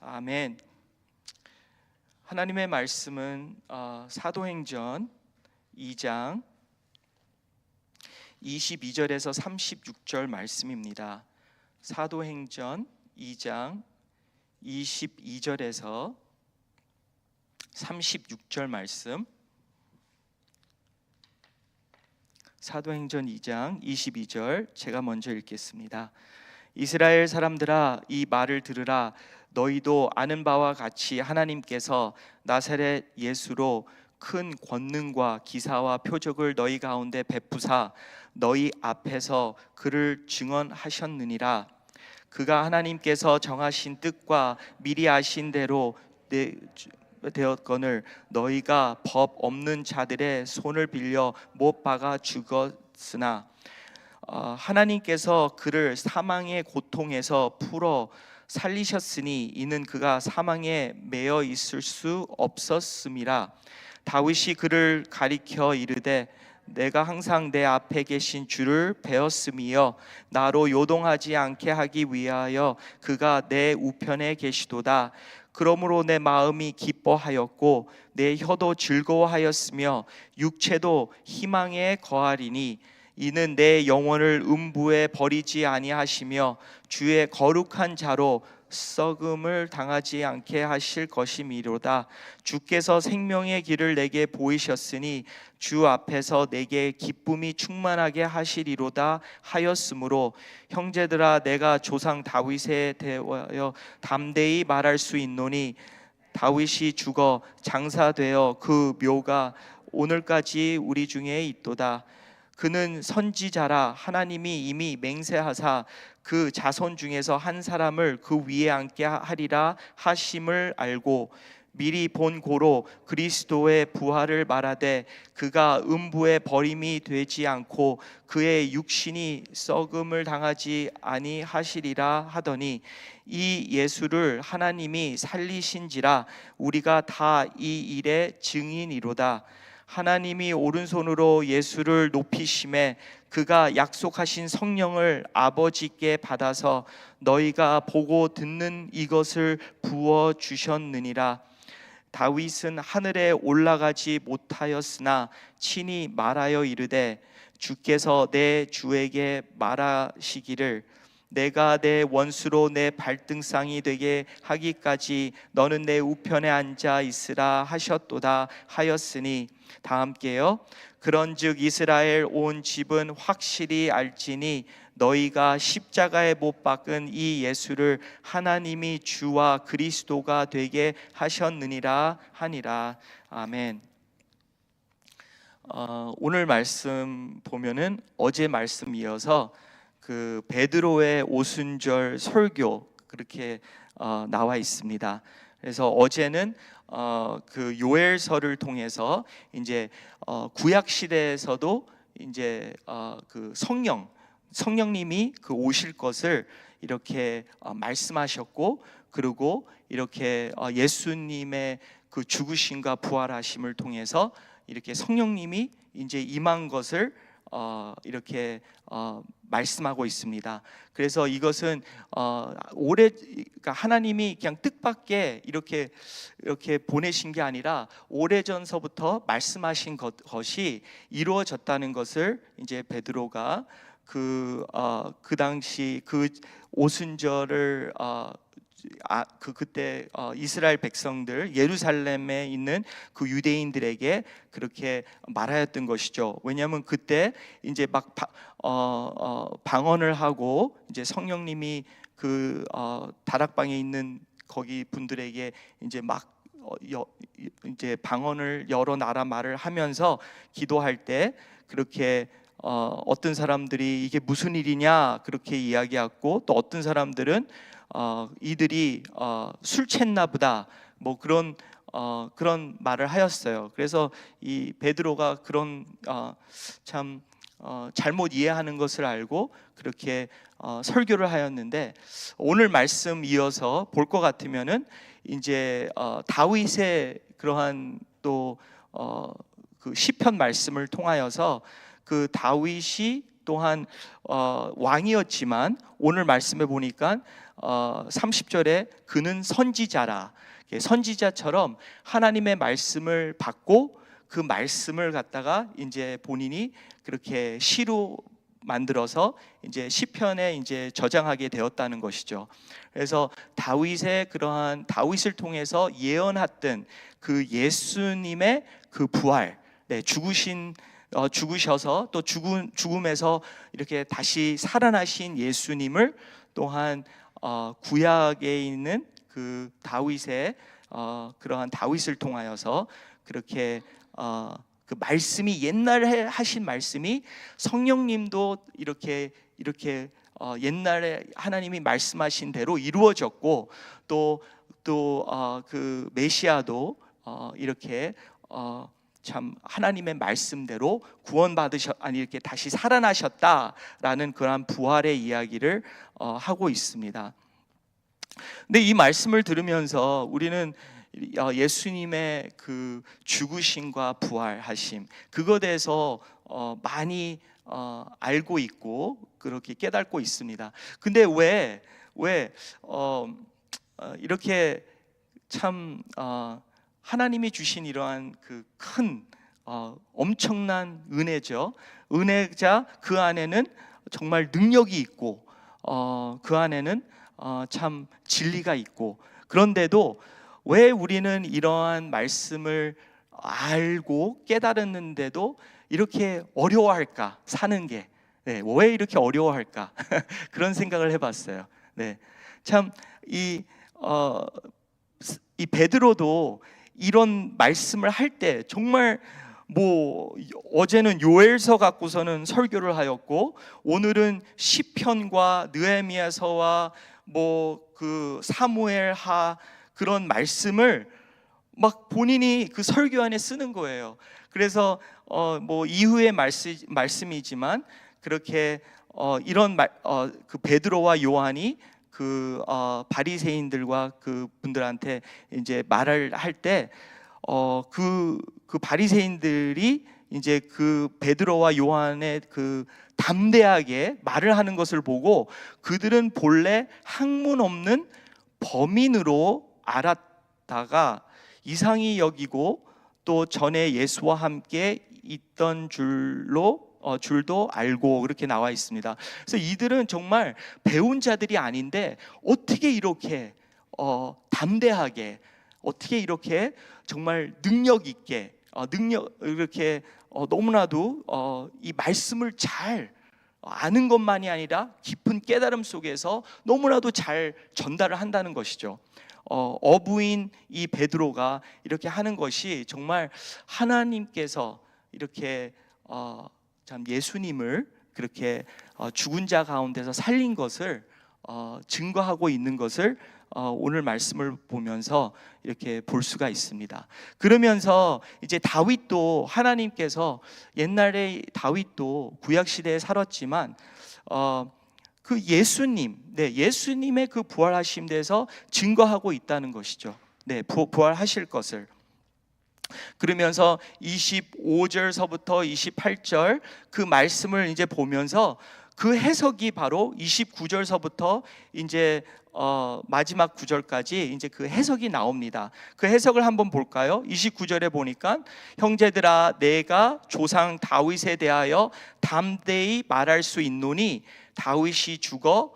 아멘. 하나님의 말씀은 사도행전 2장 22절에서 36절 말씀입니다. 사도행전 2장 22절에서 36절 말씀. 사도행전 2장 22절 제가 먼저 읽겠습니다. 이스라엘 사람들아, 이 말을 들으라. 너희도 아는 바와 같이 하나님께서 나사렛 예수로 큰 권능과 기사와 표적을 너희 가운데 베푸사 너희 앞에서 그를 증언하셨느니라. 그가 하나님께서 정하신 뜻과 미리 아신 대로 되었거늘 너희가 법 없는 자들의 손을 빌려 못 박아 죽었으나 하나님께서 그를 사망의 고통에서 풀어 살리셨으니 이는 그가 사망에 매여 있을 수 없었음이라. 다윗이 그를 가리켜 이르되 내가 항상 내 앞에 계신 주를 배웠음이여 나로 요동하지 않게 하기 위하여 그가 내 우편에 계시도다. 그러므로 내 마음이 기뻐하였고 내 혀도 즐거워하였으며 육체도 희망에 거하리니 이는 내 영혼을 음부에 버리지 아니하시며 주의 거룩한 자로 썩음을 당하지 않게 하실 것이미로다. 주께서 생명의 길을 내게 보이셨으니 주 앞에서 내게 기쁨이 충만하게 하시리로다 하였으므로 형제들아, 내가 조상 다윗에 대하여 담대히 말할 수 있노니 다윗이 죽어 장사되어 그 묘가 오늘까지 우리 중에 있도다. 그는 선지자라. 하나님이 이미 맹세하사 그 자손 중에서 한 사람을 그 위에 앉게 하리라 하심을 알고 미리 본 고로 그리스도의 부활을 말하되 그가 음부에 버림이 되지 않고 그의 육신이 썩음을 당하지 아니하시리라 하더니 이 예수를 하나님이 살리신지라 우리가 다 이 일의 증인이로다. 하나님이 오른손으로 예수를 높이심에 그가 약속하신 성령을 아버지께 받아서 너희가 보고 듣는 이것을 부어 주셨느니라. 다윗은 하늘에 올라가지 못하였으나 친히 말하여 이르되 주께서 내 주에게 말하시기를 내가 내 원수로 내 발등상이 되게 하기까지 너는 내 우편에 앉아 있으라 하셨도다 하였으니 다 함께요. 그런즉 이스라엘 온 집은 확실히 알지니 너희가 십자가에 못 박은 이 예수를 하나님이 주와 그리스도가 되게 하셨느니라 하니라. 아멘. 오늘 말씀 보면은 어제 말씀 이어서 그 베드로의 오순절 설교 그렇게 나와 있습니다. 그래서 어제는 그 요엘서를 통해서 이제 구약 시대에서도 이제 그 성령님이 그 오실 것을 이렇게 말씀하셨고, 그리고 이렇게 예수님의 그 죽으심과 부활하심을 통해서 이렇게 성령님이 이제 임한 것을 이렇게 말씀하고 있습니다. 그래서 이것은 그러니까 하나님이 그냥 뜻밖의 이렇게 보내신 게 아니라 오래전서부터 말씀하신 것이 이루어졌다는 것을 이제 베드로가 그 당시 그 오순절을 그때 이스라엘 백성들 예루살렘에 있는 그 유대인들에게 그렇게 말하였던 것이죠. 왜냐하면 그때 이제 막 방언을 하고 이제 성령님이 그 다락방에 있는 거기 분들에게 이제 막 이제 방언을 여러 나라 말을 하면서 기도할 때 그렇게 어떤 사람들이 이게 무슨 일이냐 그렇게 이야기하고, 또 어떤 사람들은 이들이 술 챘나 보다 뭐 그런 말을 하였어요. 그래서 이 베드로가 그런 참 잘못 이해하는 것을 알고 그렇게 설교를 하였는데, 오늘 말씀 이어서 볼 것 같으면은 이제 다윗의 그러한 또 그 시편 말씀을 통하여서 그 다윗이 또한 왕이었지만 오늘 말씀해 보니까 30절에 그는 선지자라, 선지자처럼 하나님의 말씀을 받고 그 말씀을 갖다가 이제 본인이 그렇게 시로 만들어서 이제 시편에 이제 저장하게 되었다는 것이죠. 그래서 다윗의 그러한 다윗을 통해서 예언했던 그 예수님의 그 부활, 죽으셔서 또 죽음에서 이렇게 다시 살아나신 예수님을 또한 구약에 있는 그 다윗의 그러한 다윗을 통하여서 그렇게 그 말씀이 옛날에 하신 말씀이 성령님도 이렇게 옛날에 하나님이 말씀하신 대로 이루어졌고 또 그 메시아도 이렇게 참 하나님의 말씀대로 이렇게 다시 살아나셨다라는 그러한 부활의 이야기를 하고 있습니다. 근데 이 말씀을 들으면서 우리는 예수님의 그 죽으심과 부활하심 그것에 대해서 많이 알고 있고 그렇게 깨닫고 있습니다. 근데 왜 이렇게 참 하나님이 주신 이러한 그 큰 엄청난 은혜죠. 은혜자 그 안에는 정말 능력이 있고 그 안에는 참 진리가 있고 그런데도 왜 우리는 이러한 말씀을 알고 깨달았는데도 이렇게 어려워할까? 사는 게 왜 이렇게 어려워할까? 그런 생각을 해봤어요. 참 이 베드로도 이런 말씀을 할 때 정말 어제는 요엘서 갖고서는 설교를 하였고 오늘은 시편과 느헤미야서와 그 사무엘하 그런 말씀을 막 본인이 그 설교 안에 쓰는 거예요. 그래서 이후의 말씀이지만 그렇게 이런 그 베드로와 요한이 그 바리새인들과 그 분들한테 이제 말을 할 때 그 바리새인들이 이제 그 베드로와 요한의 그 담대하게 말을 하는 것을 보고 그들은 본래 학문 없는 범인으로 알았다가 이상히 여기고 또 전에 예수와 함께 있던 줄도 알고 그렇게 나와 있습니다. 그래서 이들은 정말 배운 자들이 아닌데 어떻게 이렇게 담대하게 어떻게 이렇게 정말 능력 있게 이렇게 너무나도 이 말씀을 잘 아는 것만이 아니라 깊은 깨달음 속에서 너무나도 잘 전달을 한다는 것이죠. 어부인 이 베드로가 이렇게 하는 것이 정말 하나님께서 이렇게 참 예수님을 그렇게 죽은 자 가운데서 살린 것을 증거하고 있는 것을 오늘 말씀을 보면서 이렇게 볼 수가 있습니다. 그러면서 이제 다윗도 하나님께서 옛날에 다윗도 구약 시대에 살았지만 그 예수님의 그 부활하심 대해서 증거하고 있다는 것이죠. 부활하실 것을. 그러면서 25절서부터 28절 그 말씀을 이제 보면서 그 해석이 바로 29절서부터 이제 마지막 9절까지 이제 그 해석이 나옵니다. 그 해석을 한번 볼까요? 29절에 보니까 형제들아 내가 조상 다윗에 대하여 담대히 말할 수 있노니 다윗이 죽어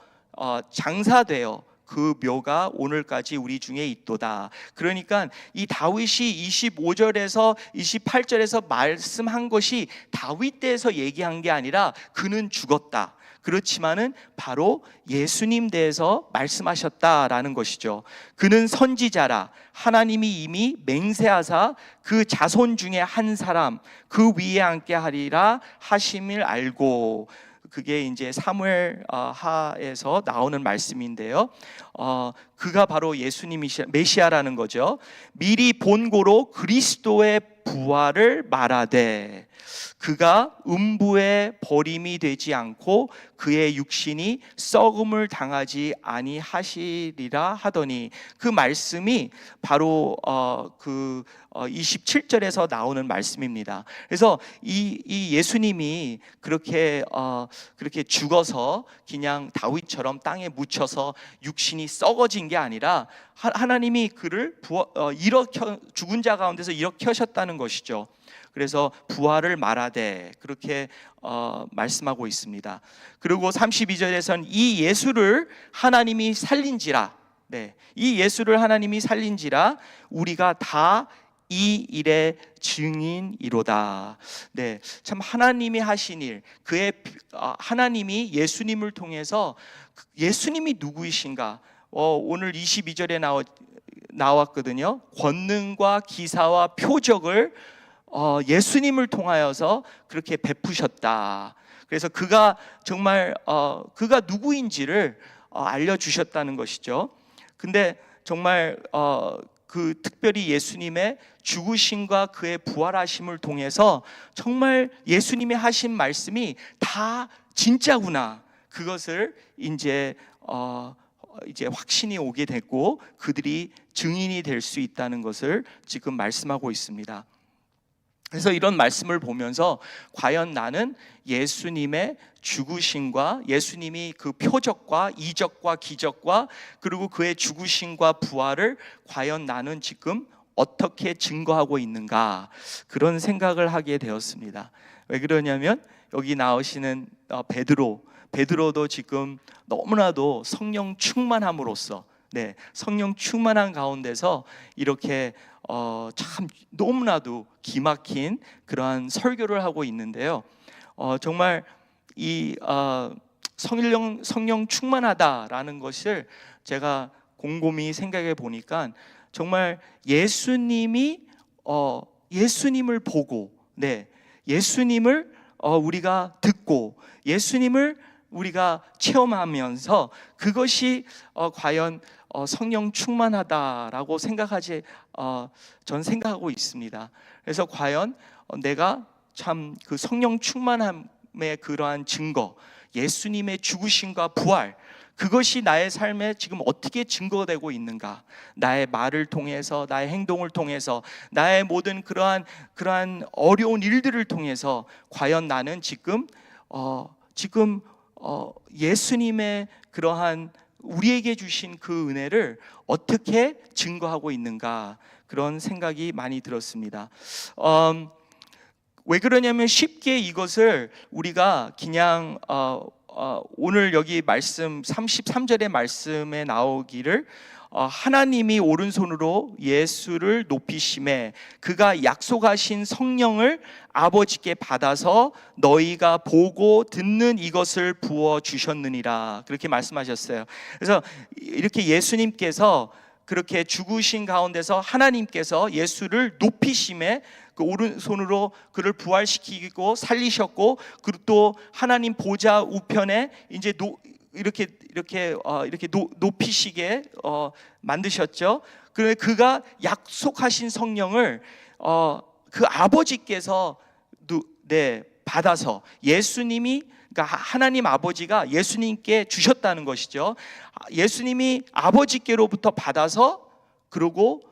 장사되어 그 묘가 오늘까지 우리 중에 있도다. 그러니까 이 다윗이 25절에서 28절에서 말씀한 것이 다윗 대해서 얘기한 게 아니라 그는 죽었다. 그렇지만은 바로 예수님 대해서 말씀하셨다라는 것이죠. 그는 선지자라 하나님이 이미 맹세하사 그 자손 중에 한 사람 그 위에 앉게 하리라 하심을 알고, 그게 이제 사무엘 하에서 나오는 말씀인데요. 그가 바로 예수님이시 메시아라는 거죠. 미리 본고로 그리스도의 부활을 말하되, 그가 음부에 버림이 되지 않고 그의 육신이 썩음을 당하지 아니하시리라 하더니, 그 말씀이 바로 27절에서 나오는 말씀입니다. 그래서 이 예수님이 그렇게 죽어서 그냥 다윗처럼 땅에 묻혀서 육신이 썩어진 게 아니라 하나님이 그를 죽은 자 가운데서 일으켜셨다는 것이죠. 그래서 부활을 말하되 그렇게 말씀하고 있습니다. 그리고 32절에서는 이 예수를 하나님이 살린지라, 이 예수를 하나님이 살린지라 우리가 다 이 일의 증인이로다. 참 하나님이 하신 일, 하나님이 예수님을 통해서, 예수님이 누구이신가? 오늘 22절에 나왔거든요. 권능과 기사와 표적을 예수님을 통하여서 그렇게 베푸셨다. 그래서 그가 정말 그가 누구인지를 알려주셨다는 것이죠. 근데 정말 특별히 예수님의 죽으심과 그의 부활하심을 통해서 정말 예수님이 하신 말씀이 다 진짜구나, 그것을 이제 확신이 오게 됐고 그들이 증인이 될 수 있다는 것을 지금 말씀하고 있습니다. 그래서 이런 말씀을 보면서 과연 나는 예수님의 죽으심과 예수님이 그 표적과 이적과 기적과 그리고 그의 죽으심과 부활을 과연 나는 지금 어떻게 증거하고 있는가, 그런 생각을 하게 되었습니다. 왜 그러냐면 여기 나오시는 베드로도 지금 너무나도 성령 충만함으로써, 성령 충만한 가운데서 이렇게 참 너무나도 기막힌 그러한 설교를 하고 있는데요. 정말 이 성령 충만하다라는 것을 제가 곰곰이 생각해 보니까 정말 예수님을 보고, 예수님을 우리가 듣고 예수님을 우리가 체험하면서 그것이 과연 성령 충만하다라고 전 생각하고 있습니다. 그래서 과연 내가 참 그 성령 충만함의 그러한 증거, 예수님의 죽으심과 부활, 그것이 나의 삶에 지금 어떻게 증거되고 있는가, 나의 말을 통해서, 나의 행동을 통해서, 나의 모든 그러한 어려운 일들을 통해서 과연 나는 지금 예수님의 그러한 우리에게 주신 그 은혜를 어떻게 증거하고 있는가, 그런 생각이 많이 들었습니다. 왜 그러냐면 쉽게 이것을 우리가 그냥 오늘 여기 말씀 33절의 말씀에 나오기를 하나님이 오른손으로 예수를 높이심에 그가 약속하신 성령을 아버지께 받아서 너희가 보고 듣는 이것을 부어 주셨느니라, 그렇게 말씀하셨어요. 그래서 이렇게 예수님께서 그렇게 죽으신 가운데서 하나님께서 예수를 높이심에 그 오른손으로 그를 부활시키고 살리셨고, 그리고 또 하나님 보좌 우편에 이제 이렇게 높이시게 만드셨죠. 그런데 그가 약속하신 성령을 그 아버지께서 받아서 예수님이, 그러니까 하나님 아버지가 예수님께 주셨다는 것이죠. 예수님이 아버지께로부터 받아서, 그리고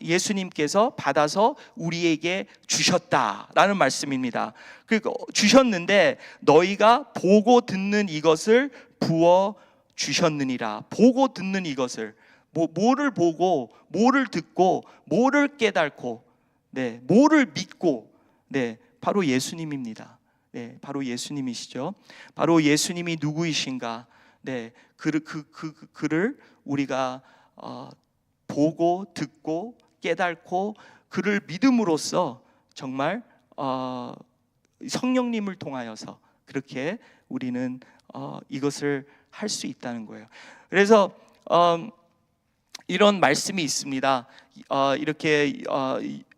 예수님께서 받아서 우리에게 주셨다라는 말씀입니다. 그러니까 주셨는데 너희가 보고 듣는 이것을 부어 주셨느니라. 보고 듣는 이것을, 뭐를 보고, 뭐를 듣고, 뭐를 깨닫고, 뭐를 믿고, 바로 예수님입니다. 바로 예수님이시죠. 바로 예수님이 누구이신가, 그를 우리가 보고 듣고 깨닫고 그를 믿음으로써 정말 성령님을 통하여서 그렇게 우리는 이것을 할 수 있다는 거예요. 그래서 이런 말씀이 있습니다. 이렇게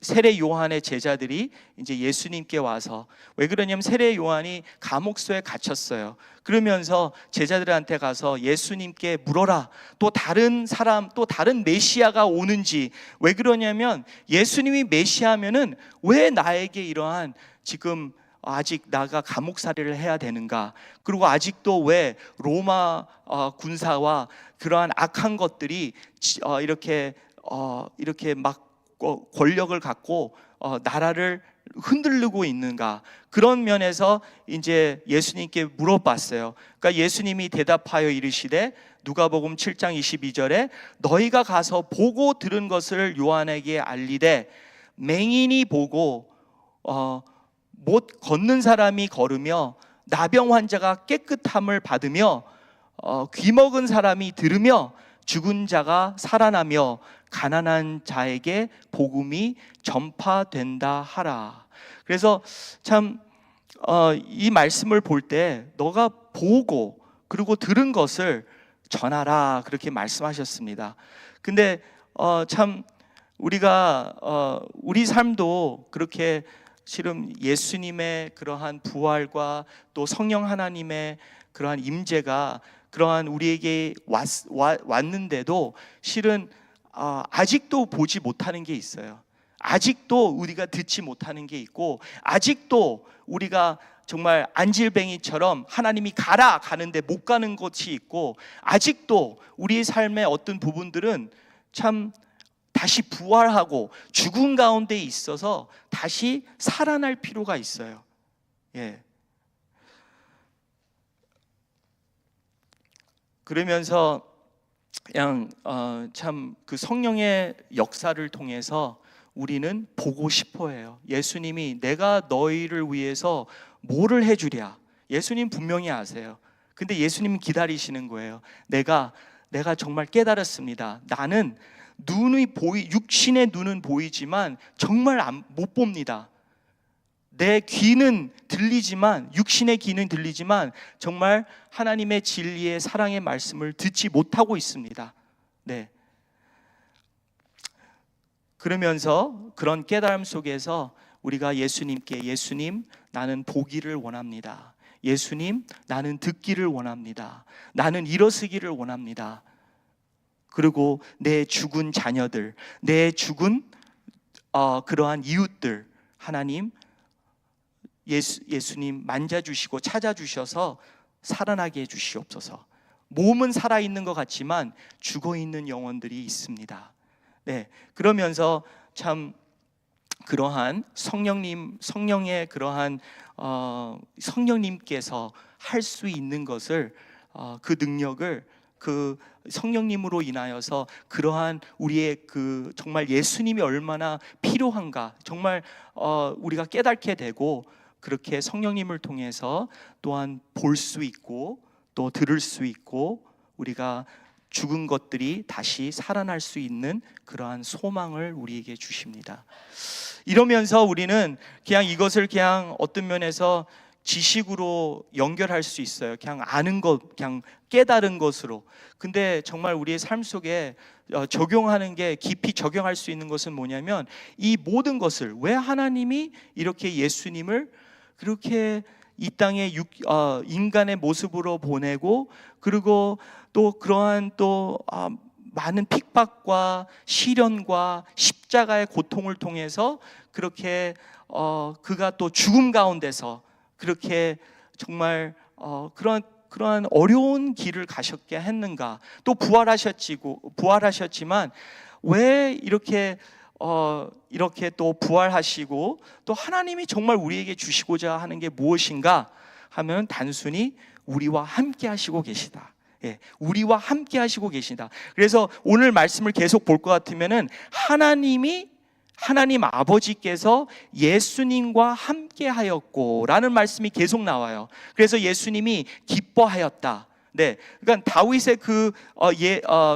세례 요한의 제자들이 이제 예수님께 와서, 왜 그러냐면 세례 요한이 감옥소에 갇혔어요. 그러면서 제자들한테 가서 예수님께 물어라, 또 다른 사람, 또 다른 메시아가 오는지. 왜 그러냐면 예수님이 메시아면은 왜 나에게 이러한 지금 아직 나가 감옥살이를 해야 되는가? 그리고 아직도 왜 로마 군사와 그러한 악한 것들이 이렇게 막 권력을 갖고 나라를 흔들고 있는가? 그런 면에서 이제 예수님께 물어봤어요. 그러니까 예수님이 대답하여 이르시되, 누가복음 7장 22절에 너희가 가서 보고 들은 것을 요한에게 알리되, 맹인이 보고 못 걷는 사람이 걸으며, 나병 환자가 깨끗함을 받으며, 귀 먹은 사람이 들으며, 죽은 자가 살아나며, 가난한 자에게 복음이 전파된다 하라. 그래서 참 이 말씀을 볼 때 너가 보고 그리고 들은 것을 전하라, 그렇게 말씀하셨습니다. 근데 참 우리가 우리 삶도 그렇게 실은 예수님의 그러한 부활과 또 성령 하나님의 그러한 임재가 그러한 우리에게 왔는데도 실은 아직도 보지 못하는 게 있어요. 아직도 우리가 듣지 못하는 게 있고, 아직도 우리가 정말 안질뱅이처럼 하나님이 가라 가는데 못 가는 것이 있고, 아직도 우리의 삶의 어떤 부분들은 참 다시 부활하고 죽음 가운데 있어서 다시 살아날 필요가 있어요. 예. 그러면서 그냥 참 그 성령의 역사를 통해서 우리는 보고 싶어해요. 예수님이 내가 너희를 위해서 뭐를 해주랴. 예수님 분명히 아세요. 근데 예수님은 기다리시는 거예요. 내가 정말 깨달았습니다. 나는 육신의 눈은 보이지만 정말 못 봅니다. 내 귀는 들리지만, 육신의 귀는 들리지만 정말 하나님의 진리의 사랑의 말씀을 듣지 못하고 있습니다. 네. 그러면서 그런 깨달음 속에서 우리가 예수님께, 예수님 나는 보기를 원합니다. 예수님 나는 듣기를 원합니다. 나는 일어서기를 원합니다. 그리고 내 죽은 자녀들, 내 죽은 그러한 이웃들, 하나님 예수님 만져주시고 찾아주셔서 살아나게 해주시옵소서. 몸은 살아있는 것 같지만 죽어있는 영혼들이 있습니다. 네, 그러면서 참 그러한 성령의 그러한 성령님께서 할 수 있는 것을, 그 능력을 그 성령님으로 인하여서 그러한 우리의 그 정말 예수님이 얼마나 필요한가 정말 우리가 깨닫게 되고, 그렇게 성령님을 통해서 또한 볼 수 있고 또 들을 수 있고, 우리가 죽은 것들이 다시 살아날 수 있는 그러한 소망을 우리에게 주십니다. 이러면서 우리는 그냥 이것을 그냥 어떤 면에서 지식으로 연결할 수 있어요. 그냥 아는 것, 그냥 깨달은 것으로. 근데 정말 우리의 삶 속에 적용하는 게, 깊이 적용할 수 있는 것은 뭐냐면, 이 모든 것을 왜 하나님이 이렇게 예수님을 그렇게 이 땅에 인간의 모습으로 보내고, 그리고 또 그러한 또 많은 픽박과 시련과 십자가의 고통을 통해서 그렇게 그가 또 죽음 가운데서 그렇게 정말 그러한 어려운 길을 가셨게 했는가. 또 부활하셨지만 왜 이렇게 또 부활하시고, 또 하나님이 정말 우리에게 주시고자 하는 게 무엇인가 하면 단순히 우리와 함께 하시고 계시다. 예, 우리와 함께 하시고 계시다. 그래서 오늘 말씀을 계속 볼 것 같으면은 하나님 아버지께서 예수님과 함께 하였고라는 말씀이 계속 나와요. 그래서 예수님이 기뻐하였다. 네, 그러니까 다윗의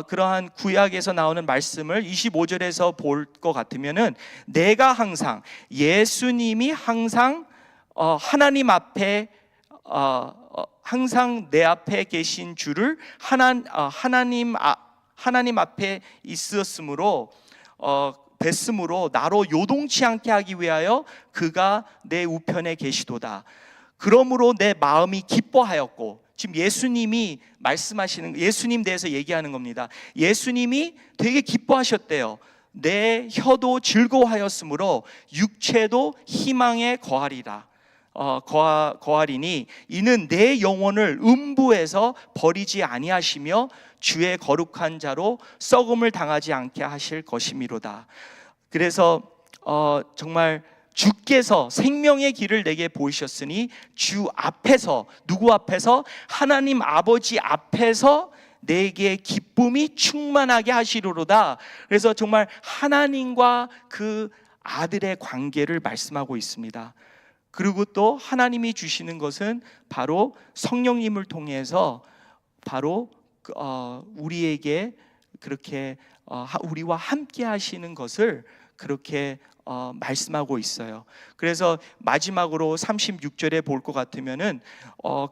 그러한 구약에서 나오는 말씀을 25절에서 볼 것 같으면은, 내가 항상, 예수님이 항상 하나님 앞에 항상 내 앞에 계신 줄을 하나님 하나님 앞에 있었으므로 뵀으므로 나로 요동치 않게 하기 위하여 그가 내 우편에 계시도다. 그러므로 내 마음이 기뻐하였고, 지금 예수님이 말씀하시는, 예수님 대해서 얘기하는 겁니다. 예수님이 되게 기뻐하셨대요. 내 혀도 즐거워하였으므로 육체도 희망에 거하리라. 거하리니 이는 내 영혼을 음부에서 버리지 아니하시며 주의 거룩한 자로 썩음을 당하지 않게 하실 것이미로다. 그래서 정말 주께서 생명의 길을 내게 보이셨으니 주 앞에서, 누구 앞에서? 하나님 아버지 앞에서 내게 기쁨이 충만하게 하시리로다. 그래서 정말 하나님과 그 아들의 관계를 말씀하고 있습니다. 그리고 또 하나님이 주시는 것은 바로 성령님을 통해서 바로 우리에게 그렇게 우리와 함께 하시는 것을 그렇게 말씀하고 있어요. 그래서 마지막으로 36절에 볼 것 같으면은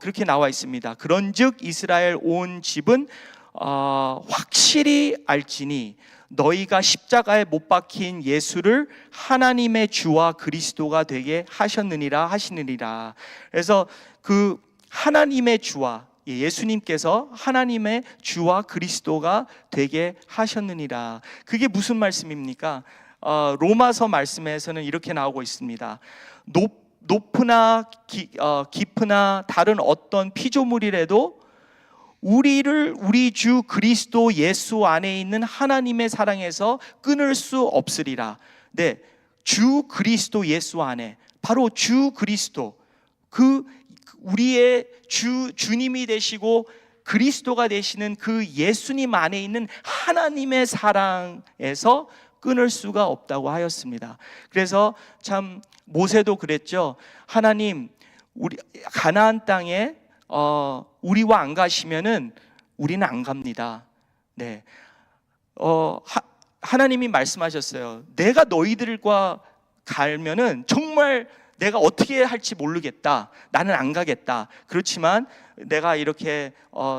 그렇게 나와 있습니다. 그런즉 이스라엘 온 집은 확실히 알지니 너희가 십자가에 못 박힌 예수를 하나님의 주와 그리스도가 되게 하셨느니라 하시느니라. 그래서 그 하나님의 주와 예수님께서 하나님의 주와 그리스도가 되게 하셨느니라. 그게 무슨 말씀입니까? 로마서 말씀에서는 이렇게 나오고 있습니다. 높으나 깊으나 다른 어떤 피조물이라도 우리 주 그리스도 예수 안에 있는 하나님의 사랑에서 끊을 수 없으리라. 네, 주 그리스도 예수 안에, 바로 주 그리스도, 그 우리의 주님이 되시고 그리스도가 되시는 그 예수님 안에 있는 하나님의 사랑에서 끊을 수가 없다고 하였습니다. 그래서 참 모세도 그랬죠. 하나님, 우리 가나안 땅에 우리와 안 가시면은 우리는 안 갑니다. 네, 하나님이 말씀하셨어요. 내가 너희들과 가면은 정말 내가 어떻게 할지 모르겠다. 나는 안 가겠다. 그렇지만 내가 이렇게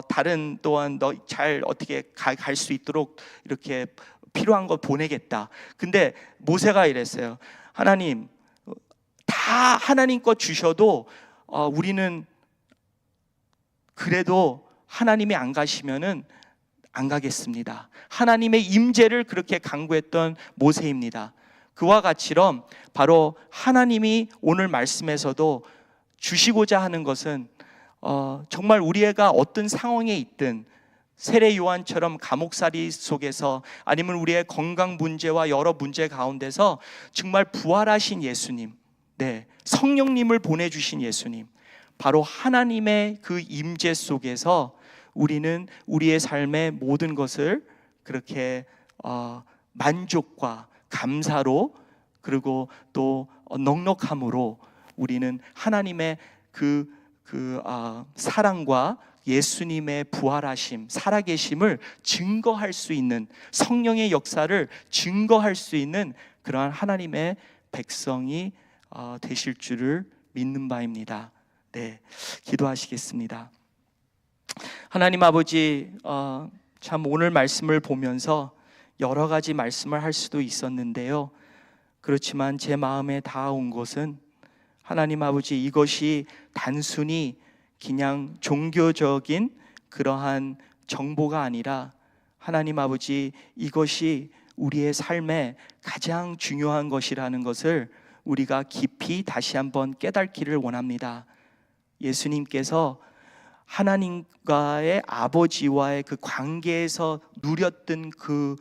다른 또한 너 잘 어떻게 갈 수 있도록 이렇게 필요한 거 보내겠다. 근데 모세가 이랬어요. 하나님, 다 하나님 것 주셔도 우리는 그래도 하나님이 안 가시면은 안 가겠습니다. 하나님의 임재를 그렇게 간구했던 모세입니다. 그와 같이럼 바로 하나님이 오늘 말씀에서도 주시고자 하는 것은 정말 우리가 어떤 상황에 있든, 세례 요한처럼 감옥살이 속에서, 아니면 우리의 건강 문제와 여러 문제 가운데서 정말 부활하신 예수님, 네, 성령님을 보내주신 예수님, 바로 하나님의 그 임재 속에서 우리는 우리의 삶의 모든 것을 그렇게 만족과 감사로, 그리고 또 넉넉함으로 우리는 하나님의 그 사랑과 예수님의 부활하심, 살아계심을 증거할 수 있는, 성령의 역사를 증거할 수 있는 그러한 하나님의 백성이 되실 줄을 믿는 바입니다. 네, 기도하시겠습니다. 하나님 아버지, 참 오늘 말씀을 보면서 여러 가지 말씀을 할 수도 있었는데요, 그렇지만 제 마음에 닿아온 것은 하나님 아버지, 이것이 단순히 그냥 종교적인 그러한 정보가 아니라 하나님 아버지, 이것이 우리의 삶에 가장 중요한 것이라는 것을 우리가 깊이 다시 한번 깨닫기를 원합니다. 예수님께서 하나님과의 아버지와의 그 관계에서 누렸던 그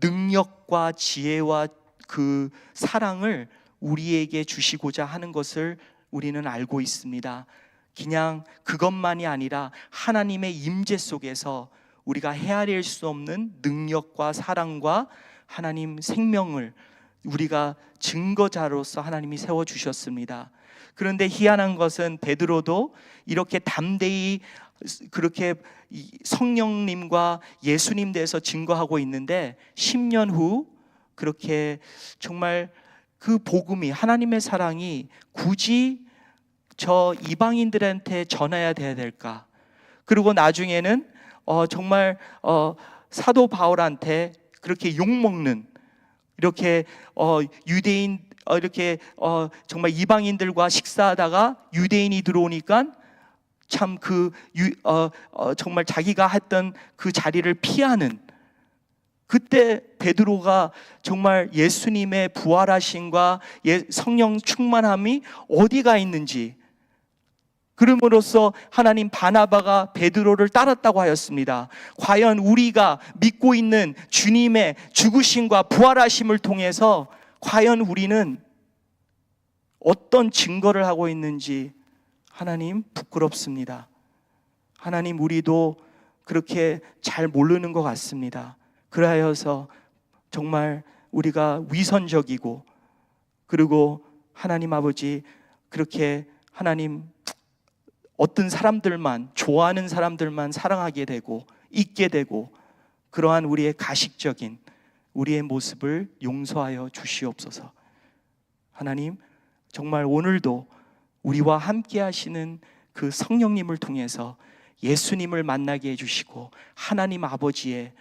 능력과 지혜와 그 사랑을 우리에게 주시고자 하는 것을 우리는 알고 있습니다. 그냥 그것만이 아니라 하나님의 임재 속에서 우리가 헤아릴 수 없는 능력과 사랑과 하나님 생명을 우리가 증거자로서 하나님이 세워주셨습니다. 그런데 희한한 것은 베드로도 이렇게 담대히 그렇게 성령님과 예수님 대해서 증거하고 있는데 10년 후 그렇게 정말 그 복음이, 하나님의 사랑이 굳이 저 이방인들한테 전해야 돼야 될까? 그리고 나중에는 정말 사도 바울한테 그렇게 욕먹는, 이렇게 유대인 이렇게 정말 이방인들과 식사하다가 유대인이 들어오니까 참 정말 자기가 했던 그 자리를 피하는, 그때 베드로가 정말 예수님의 부활하심과 성령 충만함이 어디가 있는지, 그럼으로써 하나님 바나바가 베드로를 따랐다고 하였습니다. 과연 우리가 믿고 있는 주님의 죽으심과 부활하심을 통해서 과연 우리는 어떤 증거를 하고 있는지 하나님 부끄럽습니다. 하나님, 우리도 그렇게 잘 모르는 것 같습니다. 그러하여서 정말 우리가 위선적이고, 그리고 하나님 아버지, 그렇게 하나님 어떤 사람들만, 좋아하는 사람들만 사랑하게 되고 잊게 되고, 그러한 우리의 가식적인 우리의 모습을 용서하여 주시옵소서. 하나님, 정말 오늘도 우리와 함께 하시는 그 성령님을 통해서 예수님을 만나게 해주시고, 하나님 아버지의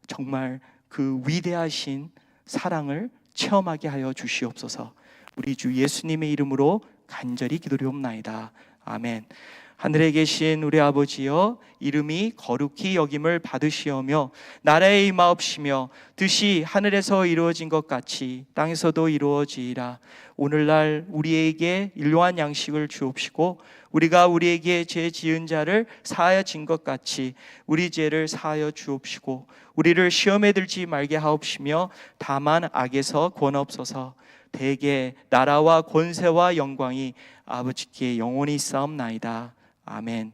정말 그 위대하신 사랑을 체험하게 하여 주시옵소서. 우리 주 예수님의 이름으로 간절히 기도리옵나이다. 아멘. 하늘에 계신 우리 아버지여, 이름이 거룩히 여김을 받으시오며 나라의 임하옵시며 뜻이 하늘에서 이루어진 것 같이 땅에서도 이루어지이라. 오늘날 우리에게 일용할 양식을 주옵시고, 우리가 우리에게 죄 지은 자를 사하여 진 것 같이 우리 죄를 사하여 주옵시고, 우리를 시험에 들지 말게 하옵시며 다만 악에서 구원하옵소서. 대개 나라와 권세와 영광이 아버지께 영원히 있사옵나이다. 아멘.